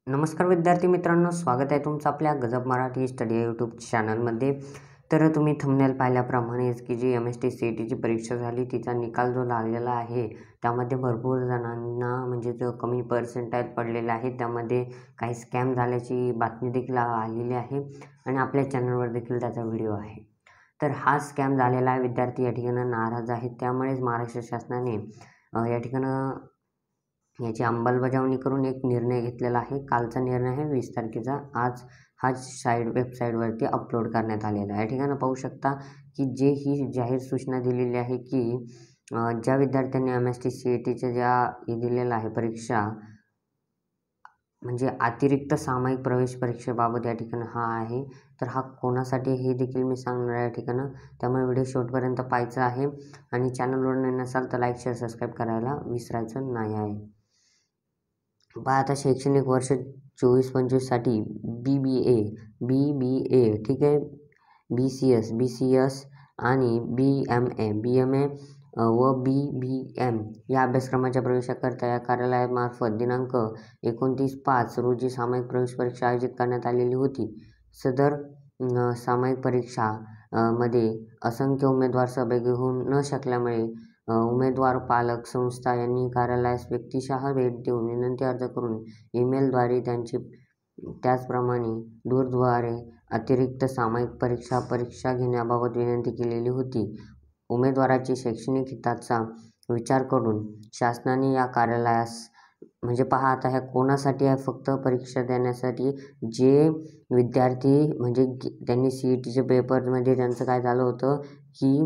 नमस्कार विद्यार्थी मित्रांनो, स्वागत आहे तुमचं आपल्या गजब मराठी स्टडी या यूट्यूब चॅनलमध्ये। तर तुम्ही थंबनेल पाहिल्याप्रमाणेच की जी MST CETची परीक्षा झाली तिचा निकाल जो लागलेला आहे त्यामध्ये भरपूर जणांना म्हणजे जो कमी पर्सेंटाईल पडलेले आहे, त्यामध्ये काही स्कॅम झाल्याची बातमी देखील आलेली आहे आणि आपल्या चॅनलवर देखील त्याचा व्हिडिओ आहे। तर हा स्कॅम झालेला आहे, विद्यार्थी या ठिकाणी नाराज आहेत। त्यामुळेच महाराष्ट्र शासनाने या ठिकाणी याची अंमलबजावणी करून एक निर्णय घेतलेला आहे। कालचा निर्णय आहे 20 तारखेचा। आज हा वेबसाईटवरती अपलोड करण्यात आलेला आहे। या ठिकाणी पाहू शकता की ही जाहीर सूचना दिलेली आहे की ज्या विद्यार्थ्यांनी MST CETच्या ज्या दिलेलं आहे परीक्षा म्हणजे अतिरिक्त सामायिक प्रवेश परीक्षेबाबत या ठिकाणी हा आहे। तर हा कोणासाठी हे देखील मी सांगणार आहे या ठिकाणी, त्यामुळे व्हिडिओ शेवटपर्यंत पाहायचा आहे आणि चॅनलवर नसाल तर लाईक शेअर सबस्क्राईब करायला विसरायचं नाही आहे। पहा आता शैक्षणिक वर्ष 24-25 साठी BBA ठीक आहे, BCS आणि BMA व BBM या अभ्यासक्रमाच्या प्रवेशाकरता या कार्यालयामार्फत दिनांक 29/5 रोजी सामायिक प्रवेश परीक्षा आयोजित करण्यात आलेली होती। सदर सामायिक परीक्षा मध्ये असंख्य उमेदवार सहभागी होऊ न शकल्यामुळे उमेदवार पालक संस्था यांनी कार्यालयास व्यक्तिशः भेट देऊन विनंती अर्ज करून ईमेलद्वारे त्याचप्रमाणे दूरद्वारे अतिरिक्त सामायिक परीक्षा घेण्याबाबत विनंती केलेली होती। उमेदवाराची शैक्षणिक हिताचा विचार करून शासनाने या कार्यालयास म्हणजे पहा आता ह्या कोणासाठी आहे, फक्त परीक्षा देण्यासाठी जे विद्यार्थी म्हणजे त्यांनी CETच्या पेपरमध्ये त्यांचं काय झालं होतं की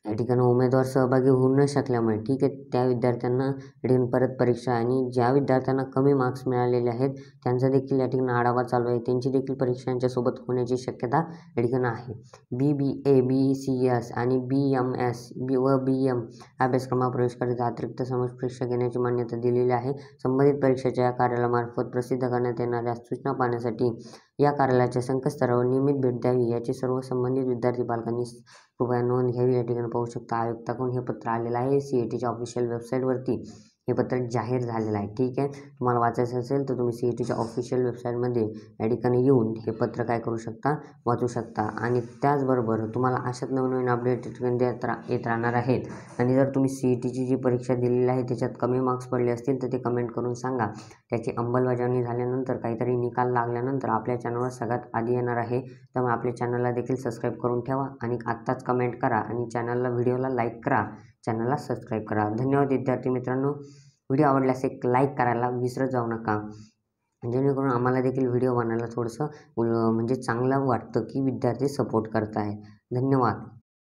या ठिकाणी उमेदवार सहभागी होऊ न शकल्यामुळे ठीक आहे, त्या विद्यार्थ्यांना या ठिकाणी परत परीक्षा आणि ज्या विद्यार्थ्यांना कमी मार्क्स मिळालेले आहेत त्यांचा देखील या ठिकाणी आढावा चालू आहे। त्यांची देखील परीक्षा यांच्यासोबत होण्याची शक्यता या ठिकाणी आहे। BBA, BCS आणि BMS व BM अभ्यासक्रमात प्रवेश करता अतिरिक्त सामायिक परीक्षा घेण्याची मान्यता दिलेली आहे। संबंधित परीक्षेच्या या कार्यालयामार्फत प्रसिद्ध करण्यात येणाऱ्या सूचना पाहण्यासाठी या कार्यालयाच्या संकेतस्थळावर नियमित भेट द्यावी याची सर्व संबंधित विद्यार्थी पालकांनी कृपया नोंद घ्यावी। या ठिकाणी पाहू शकता आयुक्ताकडून हे पत्र आलेलं आहे। CETच्या ऑफिशियल वेबसाईटवरती हे पत्र जाहीर झालेलं आहे। ठीक आहे, तुम्हाला वाचायचं असेल तर तुम्ही CETच्या ऑफिशियल वेबसाईटमध्ये या ठिकाणी येऊन हे पत्र काय करू शकता, वाचू शकता आणि त्याचबरोबर तुम्हाला अशाच नवीन अपडेट येत राहणार आहेत। आणि जर तुम्ही CETची जी परीक्षा दिलेली आहे त्याच्यात कमी मार्क्स पडले असतील तर ते कमेंट करून सांगा। त्याची अंमलबजावणी झाल्यानंतर काहीतरी निकाल लागल्यानंतर आपल्या चॅनलवर सगळ्यात आधी येणार आहे। त्यामुळे आपल्या चॅनलला देखील सबस्क्राईब करून ठेवा आणि आत्ताच कमेंट करा आणि व्हिडिओला लाईक करा, चॅनलला सबस्क्राईब करा। धन्यवाद विद्यार्थी मित्रांनो, व्हिडिओ आवडल्यास एक लाईक करायला विसरत जाऊ नका, जेणेकरून आम्हाला देखील व्हिडिओ बनायला थोडंसं म्हणजे चांगलं वाटतं की विद्यार्थी सपोर्ट करत आहेत। धन्यवाद।